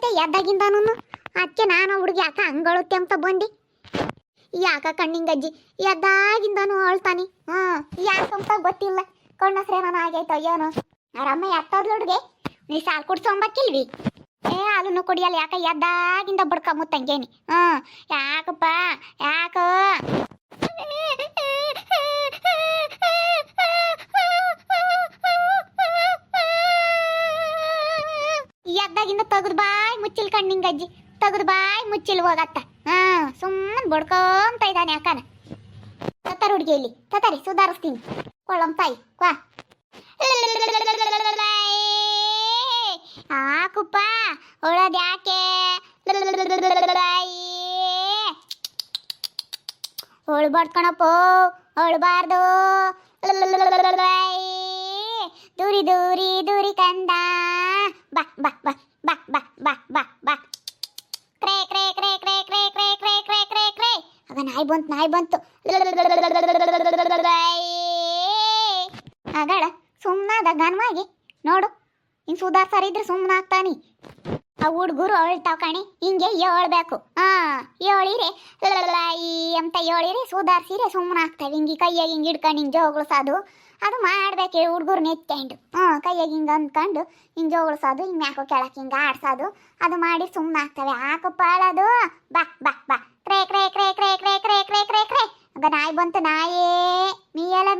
ಮತ್ತೆ ಎದ್ದಾಗಿಂದಾನು ಅದಕ್ಕೆ ನಾನು ಹುಡುಗಿ ಯಾಕ ಹಂಗಳುತ್ತೆ ಅಂತ ಬಂದು ಯಾಕ ಕಣ್ಣಿಂಗಜ್ಜಿ ಎದ್ದಾಗಿಂದಾನು ಅಳ್ತಾನಿ ಯಾಕಂತ ಗೊತ್ತಿಲ್ಲ ಕಣ್ಣಸ್ರೇನ ಆಗೈತೋ ಏನೋ ಆರಾಮ ಎತ್ತೋದ್ಲ ಹುಡುಗಿ ನೀ ಸಾಲು ಕುಡ್ಸೊಂಬಕ್ಕಿಲ್ವಿ ಹಾಲನ್ನು ಕುಡಿಯಲ್ಲ ಯಾಕ ಎದ್ದಾಗಿಂದ ಬಡ್ಕೊಂಬತ್ತಂಗೇನಿ ಯಾಕಪ್ಪ ಯಾಕ ಎದ್ದಾಗಿಂದ ತೆಗೆದು ಬಾಯ್ ಮುಚ್ಚಿಲ್ ಕಣ್ಣಿಂಗಜ್ಜಿ ತೆಗೆದು ಬಾಯ್ ಮುಚ್ಚಿಲ್ ಹೋಗತ್ತ ಸುಮ್ಮನೆ ಬಡ್ಕೊಂತ ಇದ್ದಾನೆ ಯಾಕನ ತತ್ತಾರ ಹುಡುಗಿಯಲ್ಲಿ ತತ್ತಾರಿ ಸುಧಾರಿಸ್ತೀನಿ ಕೊಳ್ಳಂ ತಾಯಿ ಕ್ವಾ ಹಾಕುಪ್ಪ ಒಳದ್ ಯಾಕೆ ಹೊಳ್ಬಾರ್ದು ಕಣಪ್ಪ ಹೊಳ್ಬಾರ್ದು ದೂರಿ ದೂರಿ ದೂರಿ ಕಂದ ಬಾ ಬಾ ಬಾ ಬಾ ಬಾ ಬಾ ಬಾ ಬಾ ಕ್ರೇ ಕ್ರೇ ಕ್ರೇ ಕ್ರೇ ಕ್ರೇ ಕ್ರೇ ಕ್ರೇ ಕ್ರೇ ಕ್ರೇ ಕ್ರೇ ಆಗ ನಾಯಿ ಬಂತು ಆಗಾಡ ಸುಮ್ಮನಾದ ಗನ್ವಾಗಿ ನೋಡು ಹಿಂಗೆ ಸುಧಾರ್ಸಾರಿದ್ರೆ ಸುಮ್ಮನೆ ಆಗ್ತಾನಿ ಆ ಹುಡುಗರು ಅಳ್ತಾವ್ ಕಣಿ ಹಿಂಗೆ ಹೇಳ್ಬೇಕು ಹೇಳಿರಿ ಈ ಅಂತ ಹೇಳಿರಿ ಸುಧಾರಿಸಿರಿ ಸುಮ್ಮನೆ ಆಗ್ತಾವೆ ಹಿಂಗೆ ಕೈಯಾಗ ಹಿಂಗೆ ಹಿಡ್ಕೊಂಡು ಹಿಂಗೆ ಜೋಗುಳ್ಸೋದು ಅದು ಮಾಡ್ಬೇಕು ಹುಡುಗರು ಎತ್ಕೊಂಡು ಕೈಯಾಗ ಹಿಂಗೆ ಅಂದ್ಕೊಂಡು ಹಿಂಗೆ ಜೋಗುಳ್ಸೋದು ಹಿಂಗೆ ಮ್ಯಾಕೋ ಕೆಳಕ್ಕೆ ಹಿಂಗೆ ಆಡ್ಸೋದು ಅದು ಮಾಡಿ ಸುಮ್ಮನೆ ಆಗ್ತವೆ ಹಾಕಪ್ಪ ಅಳೋದು ಬಾ ಬಾ ಬಾ ಕ್ರೇ ಕ್ರೇ ಕ್ರೇ ಕ್ರೇ ಕ್ರೇ ಕ್ರೇ ಕ್ರೇ ಕ್ರೇ ಕ್ರೇ ಆಗ ನಾಯಿ ಬಂತು ನಾಯೇ ಮಿಯಲ್ಲ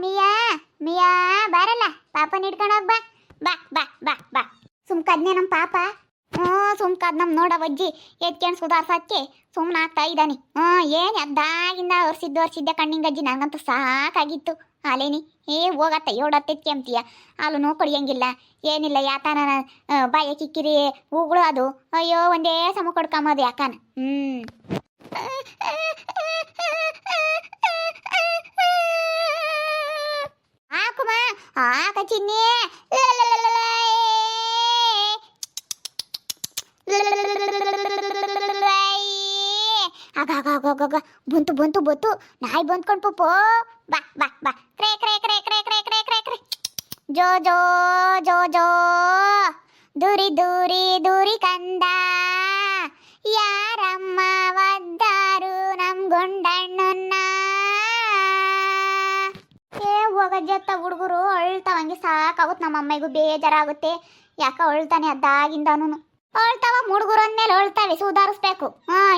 ಮಿಯಾ ಬರಲ್ಲ ಪಾಪನ ಹಿಡ್ಕೊಂಡೋಗ್ ಬಾ ಬಾ ಬಾ ಬಾ ಬಾ ಸುಮ್ಕದ್ನೆ ನಮ್ಮ ಪಾಪ ಸುಮ್ಕದ್ ನಮ್ಮ ನೋಡವಜ್ಜಿ ಎತ್ಕೊಂಡು ಸುಧಾರ್ಸಕ್ಕೆ ಸುಮ್ಮನೆ ಆಗ್ತಾ ಇದ್ದಾನೆ ಏನು ಅದ್ದಾಗಿಂದ ವರ್ಷಿದ್ದೆ ಕಣ್ಣಿಂಗಜ್ಜಿ ನಂಗಂತೂ ಸಾಕಾಗಿತ್ತು ಹಾಲೇನಿ ಹೋಗತ್ತೆ ಏಡತ್ತೆತ್ಕೆ ಅಂತೀಯ ಹಾಲು ನೋಡ್ಕೊಡಿಯಂಗಿಲ್ಲ ಏನಿಲ್ಲ ಯಾತನ ಬಾಯ ಕಿಕ್ಕಿರಿ ಹೂಗಳು ಅದು ಅಯ್ಯೋ ಒಂದೇ ಸಮ ಕೊಡ್ಕೊಂಬೋದು ಯಾಕನ ಹಾಕುಮ ಹಾಕ ಚಿನ್ನಿ ಆಗ ಬಂತು ನಾಯಿ ಬಂದ್ಕೊಂಡು ಪಪ್ಪೋ ಬಾ ಬಾ ಬಾ ಕ್ರೇ ಕ್ರೇ ಕ್ರೇ ಕ್ರೇ ಕ್ರೇ ಕ್ರೇ ಕ್ರೇ ಕ್ರೇ ಜೋ ಜೋ ಜೋ ಜೋ ದೂರಿ ದೂರಿ ದೂರಿ ಕಂದ ಯಾರಮ್ಮ ಒದ್ದಾರು ನಮ್ ಗುಂಡಣ್ಣನ್ನ ಹೋಗಜ್ಜತ್ತ ಹುಡುಗರು ಅಳ್ತಾವ ಹಂಗೆ ಸಾಕಾಗುತ್ತೆ ನಮ್ಮ ಅಮ್ಮಿಗೂ ಬೇಜಾರಾಗುತ್ತೆ ಯಾಕ ಅಳ್ತಾನೆ ಅದ್ದಾಗಿಂದಾನು ಅಳ್ತಾವ ಹುಡುಗರು ಅಂದ್ಮೇಲೆ ಅಳ್ತಾವೆ ಸುಧಾರಿಸ್ಬೇಕು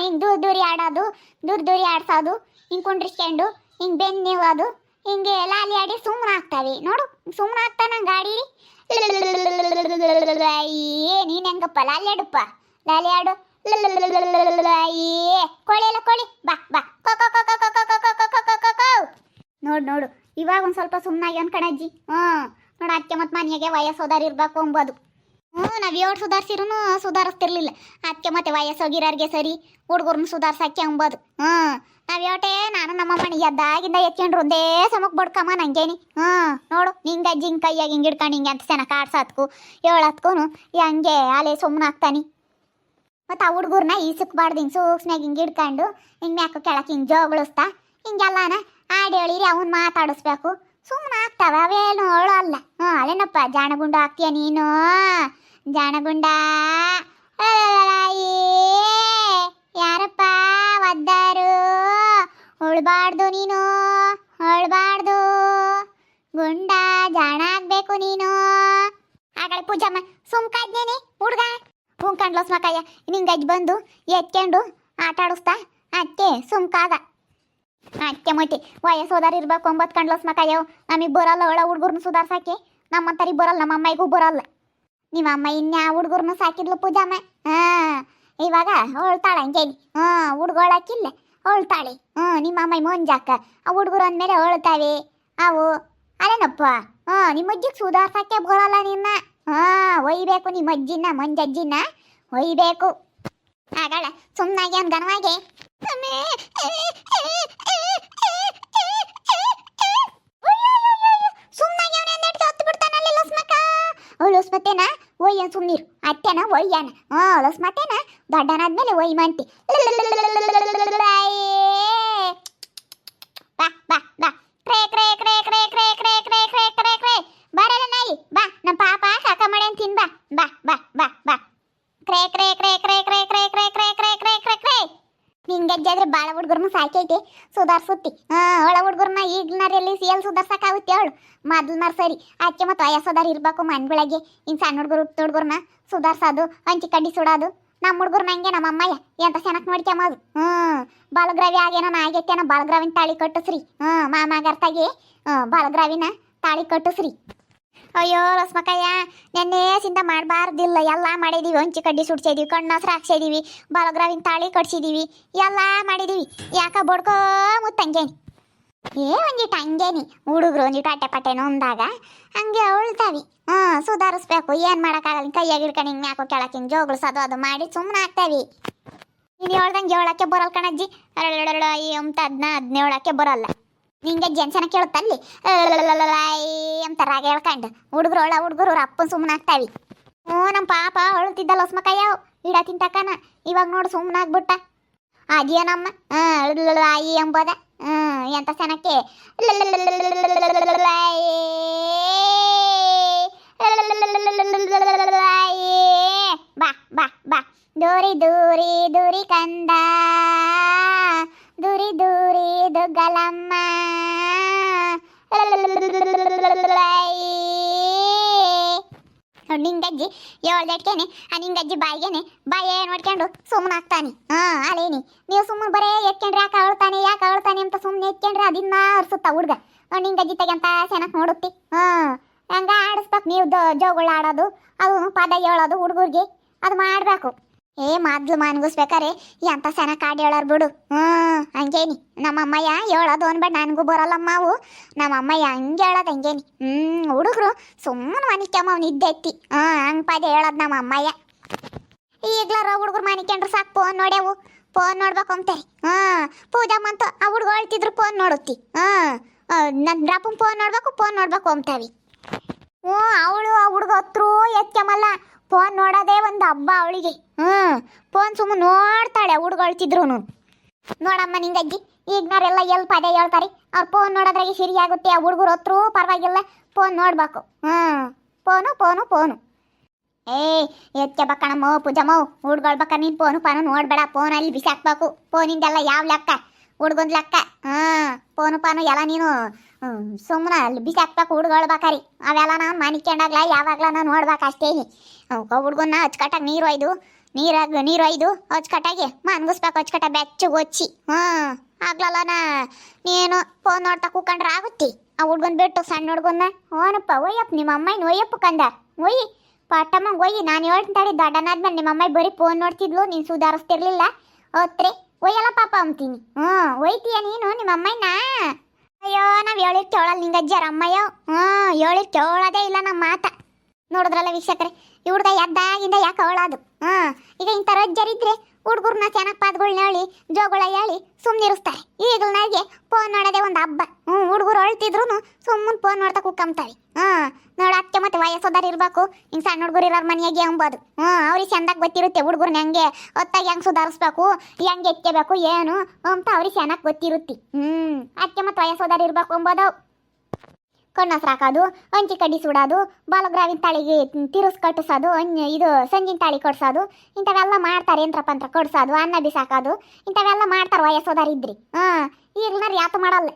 ಹಿಂಗೆ ದೂರಿ ಆಡೋದು ದೂರಿ ಆಡ್ಸೋದು ಹಿಂಗೆ ಕುಂಡ್ರಿಸ್ಕೊಂಡು ಹಿಂಗೆ ಬೆನ್ನಿವೋದು ಹಿಂಗೆ ಲಾಲಿ ಆಡಿ ಸುಮ್ಮನೆ ಆಗ್ತಾವೆ ನೋಡು ಸುಮ್ಮನೆ ಆಗ್ತಾನ ಗಾಡಿ ನೀನು ಹೆಂಗಪ್ಪ ಲಾಲಿ ಆಡುಪ್ಪ ಲಾಲಿ ಆಡು ಕೋಳಿ ಎಲ್ಲ ಕೋಳಿ ಬಾ ಬಾ ನೋಡು ಇವಾಗ ಒಂದು ಸ್ವಲ್ಪ ಸುಮ್ಮನಾಗಿ ಅನ್ಕಣಜ್ಜಿ ನೋಡು ಅತ್ತೆ ಮತ್ತು ಮನೆಯಾಗೆ ವಯಸ್ಸೋದಾರು ಇರ್ಬೇಕು ಅಂಬೋದು ನಾವು ಏಳು ಸುಧಾರಿಸಿರೂ ಸುಧಾರಿಸ್ತಿರ್ಲಿಲ್ಲ ಅದಕ್ಕೆ ಮತ್ತೆ ವಯಸ್ಸೋಗಿರೋರಿಗೆ ಸರಿ ಹುಡುಗರ್ನ ಸುಧಾರ್ಸಕ್ಕೆ ಅಂಬೋದು ನಾವು ಯೋಟೆ ನಾನು ನಮ್ಮ ಮನೆ ಎದ್ದಾಗಿಂದ ಎತ್ಕೊಂಡ್ರು ಒಂದೇ ಸಮಕ್ಕೆ ಬಡ್ಕಮ್ಮ ನಂಗೇನಿ ನೋಡು ನಿಂಗೆ ಅಜ್ಜಿ ಹಿಂಗೆ ಕೈಯಾಗಿ ಹಿಂಗೆ ಹಿಡ್ಕೊಂಡು ಹಿಂಗೆ ಅಂತ ಚೆನ್ನಾಗಿ ಕಾಡ್ಸತ್ಕು ಹೇಳತ್ಕು ಹಂಗೆ ಅಲೆ ಸುಮ್ಮನೆ ಆಗ್ತಾನೆ ಮತ್ತು ಆ ಹುಡುಗರ್ನ ಈಸಕ್ಬಾರ್ದು ಹಿಂಗೆ ಸೂಕ್ಷ್ಮಾಗಿ ಹಿಂಗೆ ಹಿಡ್ಕೊಂಡು ಹಿಂಗೆ ಮ್ಯಾಕ ಕೆಳಕ್ಕೆ ಹಿಂಗೆ ಜೋಗಳಿಸ್ತಾ ಹಿಂಗೆಲ್ಲಾನ ಆಡಿ ಹೇಳಿರಿ ಅವನು ಮಾತಾಡಿಸ್ಬೇಕು ಸುಮ್ಮನೆ ಆಗ್ತಾವೆ ಅವೇನು ಅಲ್ಲ ಅದೇನಪ್ಪ ಜಾಣಗುಂಡ ಆಗ್ತೀಯ ನೀನು ಜಾಣಗುಂಡ ಯಾರಪ್ಪ ಒದ್ದಾರು ಉಳ್ಬಾರ್ದು ನೀನು ಅಳ್ಬಾರ್ದು ಗುಂಡ ಜಾಣ ಆಗ್ಬೇಕು ನೀನು ಆಗಲೇ ಪೂಜಮ್ಮ ಸುಮ್ಕಾದ್ನೇನೆ ಹುಡ್ಗ ಹುಂಕಂಡ್ಲೋಸ್ ಮಕ್ಕಯ್ಯ ನಿಂಗೆ ಅಜ್ಜಿ ಬಂದು ಎತ್ಕೊಂಡು ಆಟ ಆಡಿಸ್ತಾ ಅದಕ್ಕೆ ಸುಮ್ಕಾದ ಅತ್ತೆ ಮತ್ತೆ ವಯಸ್ಸೋದಾರು ಇರ್ಬೇಕು 9 ಕಂಡ್ಲೋಸ್ ಮಕ್ಕಯ್ಯವು ನಮಗೆ ಬರಲ್ಲ ಒಳ ಹುಡುಗರ್ನ ಸುಧಾರ್ಸಾಕೆ ನಮ್ಮಂತರಿಗೆ ಬರಲ್ಲ ನಮ್ಮ ಅಮ್ಮಾಯಿಗೂ ಬರಲ್ಲ ನಿಮ್ಮ ಅಮ್ಮ ಇನ್ಯಾ ಹುಡುಗರ್ನು ಸಾಕಿದ್ಲು ಪೂಜಮ್ಮ ಇವಾಗ ಹೊಳ್ತಾಳೆ ಹಂಗೇನಿ ಹುಡ್ಗೊಳಕ್ಕಿಲ್ಲ ಹೊಳ್ತಾಳೆ ನಿಮ್ಮ ಅಮ್ಮಾಯಿ ಮುಂಜಾಕ ಆ ಹುಡುಗರು ಅಂದಮೇಲೆ ಹೊಳ್ತಾವೆ ಅವು ಅದೇನಪ್ಪ ನಿಮ್ಮ ಅಜ್ಜಿಗೆ ಸುಧಾರ್ಸಕ್ಕೆ ಬರಲ್ಲ ನಿನ್ನ ಒಯ್ಬೇಕು ನಿಮ್ಮ ಅಜ್ಜಿನ ಮಂಜಜ್ಜಿನ ಒಯ್ಬೇಕು ಆಗಳ ಸುಮ್ಮನಾಗಿ ಅವ್ನು ಗನವಾಗೆ ಸುಮ್ಮನಾಗಿ ಅವನ ನೆಟ್ಗೆ ಹೊತ್ತು ಬಿಡ್ತಾನಲ್ಲಿ ಲಸ್ಮಕ್ಕ ಲಸ್ಮತ್ತೇನ ಒಯ್ಯ ಸುಮ್ಮನಿರು ಅತ್ತೆನ ಒಯ್ಯಾನ ಲಸ್ಮತ್ತೇನ ದೊಡ್ಡನಾದ್ಮೇಲೆ ಒಯ್ ಮಂತಿ ಬಾ ಬಾ ಬಾ ಕ್ರೇ ಕ್ರೇ ಕ್ರೇ ಕ್ರೇ ಕ್ರೇ ಕ್ರೇ ಕ್ರೇ ಕ್ರೇ ಕ್ರೇ ಕ್ರೇ ಬರಲ್ಲ ನಾಯಿ ಬಾ ನಮ್ಮ ಪಾಪ ಕಾಕ ಮಾಡಿ ಅಂತ ತಿನ್ ಬಾ ಬಾ ಬಾ ಬಾ ಬಾ ಕ್ರೇ ಕ್ರೇ ಕ್ರೇ ಕ್ರೇ ಆದ್ರೆ ಬಾಳ ಹುಡುಗರ್ನ ಸಾಕೈತಿ ಸುಧಾರ್ಸುತ್ತಿ. ಒಳ ಹುಡುಗರ್ನ ಈಗಿನಾರಲ್ಲಿ ಎಲ್ಲಿ ಸುಧಾರ್ಸಕ್ಕಾಗುತ್ತೆ ಹೇಳು. ಮೊದ್ಲನಾರ ಸರಿ ಅಚ್ಚೆ ಮತ್ತು ವಯಸ್ಸದಾರ ಇರ್ಬೇಕು ಮನ್ಗಳಿಗೆ. ಇನ್ ಸಣ್ಣ ಹುಡುಗರ್ನ ಸುಧಾರ್ಸೋದು, ಹಂಚಿ ಕಡ್ಡಿ ಸುಡೋದು. ನಮ್ಮ ಹುಡುಗರ್ನ ಹಂಗೆ ನಮ್ಮ ಅಮ್ಮಯ್ಯ ಎಂತ ಚೆನ್ನಾಗಿ ನೋಡ್ಕ್ಯಂಬದು. ಬಾಲಗ್ರಾವಿ ಆಗೇನೋ ಆಗೈತೇನೋ ಬಾಲಗ್ರಾವಿನ ತಾಳಿ ಕಟ್ಟಿಸ್ರಿ. ಮಾಮಾಗರ್ತಾಗಿ ಬಾಲಗ್ರಾವಿನ ತಾಳಿ ಕಟ್ಟಿಸ್ರಿ. ಅಯ್ಯೋ ರಸ್ಮಕಯ್ಯ, ನೆನ್ನೆಸಿಂದ ಮಾಡಬಾರ್ದಿಲ್ಲ. ಎಲ್ಲ ಮಾಡಿದೀವಿ, ಹಂಚಿ ಕಡ್ಡಿ ಸುಡ್ಸಿದೀವಿ, ಕಣ್ಣಸ್ರು ಹಾಕ್ಸಿದೀವಿ, ಬಾಲಗ್ರಾವಿನ ತಾಳಿ ಕಟ್ಸಿದೀವಿ, ಎಲ್ಲ ಮಾಡಿದೀವಿ. ಯಾಕ ಬಡ್ಕೋ ಮುತ್ತಂಗೇನಿ ಒಂದಿಟ್ಟು ಹಂಗೇನಿ ಹುಡುಗರು ಒಂದಿಟ್ಟು ಅಟ್ಟೆ ಪಟ್ಟೆ ನೊಂದಾಗ ಹಂಗೆ ಅಳ್ತಾವಿ. ಸುಧಾರಿಸ್ಬೇಕು, ಏನು ಮಾಡೋಕ್ಕಾಗಲ್ಲ. ಕೈಯಾಗ ಹಿಡ್ಕೊಂಡು ಹಿಂಗೆ ಯಾಕೋ ಕೆಳಕ್ಕೆ ಹಿಂಗೆ ಜೋಗಳಿಸೋದು ಅದು ಮಾಡಿ ಸುಮ್ಮನೆ ಆಗ್ತಾವಿ. ನೀನು ಹೇಳ್ದಂಗೆ ಹೇಳಕ್ಕೆ ಬರಲ್ಲ ಕಣಜ್ಜಿ. ಅಂತ ಅದನ್ನ ಹೇಳಕ್ಕೆ ಬರಲ್ಲ. ನಿಂಗೆ ಜನ್ಸನ ಕೇಳುತ್ತಲ್ಲಿ ಅಂತ ರಾಗ ಹೇಳ್ಕೊಂಡು ಹುಡುಗರು ಅವ್ರ ಅಪ್ಪನ ಸುಮ್ಮನೆ ಆಗ್ತಾವಿ. ನಮ್ಮ ಪಾಪ ಅಳುತ್ತಿದ್ದಲ್ಲ ಹೊಸ್ಮಕಯ್ಯ ಇಡ ತಿಂತಕನ. ಇವಾಗ ನೋಡು ಸುಮ್ಮನೆ ಆಗ್ಬಿಟ್ಟ. ಅದೇನಮ್ಮ ಆಯಿ ಎಂಬುದ ಎಂತ ಸನಕ್ಕೆ ಬಾ ಬಾ ಬಾ ದೂರಿ ದೂರಿ ದೂರಿ ಕಂದ ದೂರಿ ದೂರಿ ದುಗ್ಗಲಮ್ಮ ನಿಂಗಜ್ಜಿ ಏಳ್ದಟ್ಕೇನೆ ಆ ನಿಂಗಜ್ಜಿ ಬಾಯಿಗೇನೆ ಬಾಯಿ ನೋಡ್ಕೊಂಡು ಸುಮ್ಮನೆ ಆಗ್ತಾನೆ. ಅಲೇನಿ ನೀವು ಸುಮ್ಮನೆ ಬರೇ ಎತ್ಕೊಂಡ್ರೆ ಯಾಕೆ ಅಳ್ತಾನೆ ಅಂತ ಸುಮ್ಮನೆ ಎತ್ಕೊಂಡ್ರೆ ಅದನ್ನ ಅರ್ಸುತ್ತಾ ಹುಡ್ಗ. ನಿಂಗಜ್ಜಿ ತೆಗಂತ ಚೆನ್ನಾಗಿ ನೋಡುತ್ತಿ. ಹಂಗ ಆಡಿಸ್ಬೇಕು ನೀವು ಜೋಗಳು ಆಡೋದು, ಅದು ಪದ ಹೇಳೋದು ಹುಡುಗರಿಗೆ ಅದು ಮಾಡಬೇಕು. ಮೊದ್ಲು ಮನ್ಗಿಸ್ಬೇಕಾರೆ ಎಂತ ಸೆನ ಕಾಡು ಹೇಳೋರು ಬಿಡು. ಹಂಗೇನಿ ನಮ್ಮಮ್ಮಯ್ಯ ಹೇಳೋದು ಅನ್ಬೇಡ, ನನಗೂ ಬರಲ್ಲಮ್ಮ ಅವು. ನಮ್ಮಮ್ಮಯ್ಯ ಹಂಗೆ ಹೇಳೋದು ಹಂಗೇನಿ. ಹುಡುಗರು ಸುಮ್ಮನೆ ಮನಿಕಮ್ಮ ಅವ್ನು ಇದ್ದೆತ್ತಿ ಹಂಗೆ ಪದ ಹೇಳೋದು ನಮ್ಮ ಅಮ್ಮಯ್ಯ. ಈಗ್ಲಾರ ಹುಡುಗರು ಮನಿಕೊಂಡ್ರು ಸಾಕು ಫೋನ್ ನೋಡ್ಯಾವು, ಫೋನ್ ನೋಡ್ಬೇಕು ಅಂತಾರೆ. ಪೂಜಾ ಮಂತು ಆ ಹುಡುಗ ಅಳ್ತಿದ್ರು ಫೋನ್ ನೋಡುತ್ತಿ. ನನ್ನ ಡ್ರಾಪನ್ ಫೋನ್ ನೋಡ್ಬೇಕು ಅಂತಾವಿ. ಅವಳು ಆ ಹುಡುಗ ಹತ್ರೂ ಎತ್ಕಮಲ್ಲ, ಫೋನ್ ನೋಡೋದೇ ಒಂದು ಹಬ್ಬ ಅವಳಿಗೆ. ಫೋನ್ ಸುಮ್ಮನೆ ನೋಡ್ತಾಳೆ ಹುಡುಗ ಅಳ್ತಿದ್ರು. ನೋಡಮ್ಮ ನಿಂಗಜ್ಜಿ ಈಗಿನವರೆಲ್ಲ ಎಲ್ಲಿ ಪದೇ ಹೇಳ್ತಾರೆ. ಅವ್ರು ಫೋನ್ ನೋಡೋದ್ರಾಗೆ ಸರಿ ಆಗುತ್ತೆ. ಆ ಹುಡುಗರು ಹತ್ರೂ ಪರವಾಗಿಲ್ಲ, ಫೋನ್ ನೋಡ್ಬೇಕು. ಫೋನು ಎತ್ತೆ ಬಕ್ಕಣಮ್ಮ ಪೂಜಮ್ಮ ಹುಡ್ಗೊಳ್ಬೇಕ. ನೀನು ಫೋನು ನೋಡ್ಬೇಡ, ಫೋನ್ ಅಲ್ಲಿ ಬಿಸಿ ಹಾಕ್ಬೇಕು. ಫೋನಿಂದೆಲ್ಲ ಯಾವ ಲೆಕ್ಕ ಹುಡ್ಗೊಂದು ಲೆಕ್ಕ. ಫೋನು ಎಲ್ಲ ನೀನು ಸುಮ್ಮನೆ ಅಲ್ಲಿ ಬಿಸಿ ಹಾಕ್ಬೇಕು ಹುಡ್ಗೊಳ್ಬೇಕಾರಿ. ಅವೆಲ್ಲ ನಾನು ಮನಿಕೊಂಡಾಗ್ಲ ಯಾವಾಗ್ಲ ನಾನು ನೋಡ್ಬೇಕು ಅಷ್ಟೇನಿ. ಹುಡ್ಗನ್ನ ಅಚ್ಚುಕಟ್ಟಾಗಿ ನೀರು ಒಯ್ದು ಅಚ್ಚುಕಟ್ಟಾಗಿ ಮನ್ಗಿಸ್ಬೇಕು. ಅಚ್ಚುಕಟ್ಟ ಬೆಚ್ಚಗೆ ಒಚ್ಚಿ ಆಗ್ಲಲ್ಲ ನೀನು ಫೋನ್ ನೋಡ್ತಾ ಕೂಕೊಂಡ್ರೆ ಆಗುತ್ತಿ. ಆ ಹುಡ್ಗನ್ ಬಿಟ್ಟು ಸಣ್ಣ ಹುಡ್ಗನ್ನ ಓನಪ್ಪ ಒಯ್ಯಪ್ಪ ನಿಮ್ಮ ಅಮ್ಮನ ಒಯ್ಯಪ್ಪ ಕಂದ ಒಯ್ಯಿ ಪಟ್ಟಮ್ಮ ಒಯ್ಯಿ. ನಾನು ಹೇಳ್ತಾಡಿ ದೊಡ್ಡನಾದ್ಮೇಲೆ ನಿಮ್ಮ ಅಮ್ಮ ಬರೀ ಫೋನ್ ನೋಡ್ತಿದ್ಲು, ನೀನು ಸುಧಾರಿಸ್ತಿರ್ಲಿಲ್ಲ ಹೊತ್ರಿ ಒಯ್ಯಲ್ಲ ಪಾಪ ಅಂತೀನಿ. ಒಯ್ತೀಯ ನೀನು ನಿಮ್ಮ ಅಮ್ಮಯ್ಯನ? ಅಯ್ಯೋ ನಾವು ಹೇಳಿರ್ ಕೇಳಲ್ಲ ನಿಂಗಜ್ಜಾರ ಅಮ್ಮಯ್ಯ. ಹೇಳಿರ್ ಕೇಳೋದೇ ಇಲ್ಲ ನಮ್ಮ ಮಾತ. ನೋಡಿದ್ರಲ್ಲ ವೀಕ್ಷಕರೇ, ಈ ಹುಡ್ಗ ಎದ್ದಾಗಿಂದ ಯಾಕೆ ಅವಳದು. ಈಗ ಇಂಥ ರಜ್ಜರಿದ್ರೆ ಹುಡುಗರನ್ನ ಚೆನ್ನಾಗಿ ಪದಗಳನ್ನ ಹೇಳಿ ಜೋಗಳ ಹೇಳಿ ಸುಮ್ಮನಿರಿಸ್ತಾರೆ. ಈಗಲೂ ನನಗೆ ಫೋನ್ ನೋಡೋದೇ ಒಂದು ಹಬ್ಬ. ಹುಡುಗರು ಅಳ್ತಿದ್ರು ಸುಮ್ಮನೆ ಫೋನ್ ನೋಡ್ತಾ ಕುಕ್ಕಂತಾವೆ. ನೋಡ ಅಕ್ಕೆ ಮತ್ತೆ ವಯಸ್ಸೋದಾರು ಇರಬೇಕು. ಹಿಂಗೆ ಸಣ್ಣ ಹುಡುಗರು ಇರೋರು ಮನೆಯಾಗೆ ಅಂಬೋದು. ಅವ್ರಿಗೆ ಚೆಂದಾಗಿ ಗೊತ್ತಿರುತ್ತೆ ಹುಡುಗರನ್ನ ಹೆಂಗೆ ಹೊತ್ತಾಗಿ ಹೆಂಗೆ ಸುಧಾರಿಸ್ಬೇಕು, ಹೆಂಗೆ ಎತ್ತಬೇಕು ಏನು ಅಂತ ಅವ್ರಿಗೆ ಚೆನ್ನಾಗಿ ಗೊತ್ತಿರುತ್ತೆ. ಅಕ್ಕೆ ಮತ್ತೆ ವಯಸ್ಸೋದಾರು ಇರಬೇಕು ಅಂಬೋದು. ಕಣ್ಣಸ್ರು ಹಾಕೋದು, ಹಂಚಿ ಕಡ್ಡಿ ಸುಡೋದು, ಬಾಲಗ್ರಾವಿನ ತಾಳಿಗೆ ತಿರುಸ್ ಕಟ್ಟಿಸೋದು, ಇದು ಸಂಜಿನ ತಾಳಿ ಕೊಡ್ಸೋದು, ಇಂಥವೆಲ್ಲ ಮಾಡ್ತಾರೆ. ಯಂತ್ರಪಂತ್ರ ಕೊಡ್ಸೋದು, ಅನ್ನ ಬಿಸಾಕೋದು, ಇಂಥವೆಲ್ಲ ಮಾಡ್ತಾರೆ ವಯಸ್ಸೋದಾರಿದ್ರಿ. ಈಗಲ್ನಾರು ಯಾತು ಮಾಡಲ್ಲ.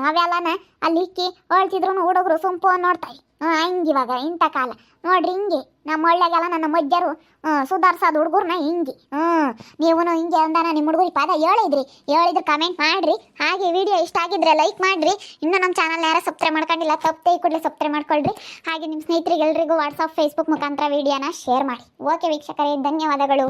ಅವೆಲ್ಲನ ಅಲ್ಲಿ ಇಕ್ಕಿ ಅಳ್ತಿದ್ರು ಹುಡುಗರು ಸುಮ್ ಫೋನ್ ನೋಡ್ತಾರೆ. ಹಂಗಿವಾಗ ಇಂಥ ಕಾಲ ನೋಡ್ರಿ ಹಿಂಗೆ ನಮ್ಮ ಒಳ್ಳೆಗೆಲ್ಲ ನನ್ನ ಮಜ್ಜರು ಸುಧಾರಿಸೋದು ಹುಡುಗರ್ನ ಹಿಂಗೆ. ನೀವು ಹಿಂಗೆ ಅಂದಾನ ನಿಮ್ಮ ಹುಡುಗರಿ ಪದ ಹೇಳಿದ್ರೆ ಕಮೆಂಟ್ ಮಾಡಿರಿ. ಹಾಗೆ ವಿಡಿಯೋ ಇಷ್ಟ ಆಗಿದ್ರೆ ಲೈಕ್ ಮಾಡಿರಿ. ಇನ್ನು ನಮ್ಮ ಚಾನಲ್ ಯಾರು ಸಬ್ಸ್ಕ್ರೈಬ್ ಮಾಡ್ಕೊಂಡಿಲ್ಲ ತಪ್ಪೇ ಈ ಕೂಡಲೇ ಸಬ್ಸ್ಕ್ರೈಬ್ ಮಾಡ್ಕೊಳ್ರಿ. ಹಾಗೆ ನಿಮ್ಮ ಸ್ನೇಹಿತರಿಗೆ ಎಲ್ರಿಗೂ ವಾಟ್ಸಪ್ ಫೇಸ್ಬುಕ್ ಮುಖಾಂತರ ವಿಡಿಯೋನ ಶೇರ್ ಮಾಡಿ. ಓಕೆ ವೀಕ್ಷಕರೇ, ಧನ್ಯವಾದಗಳು.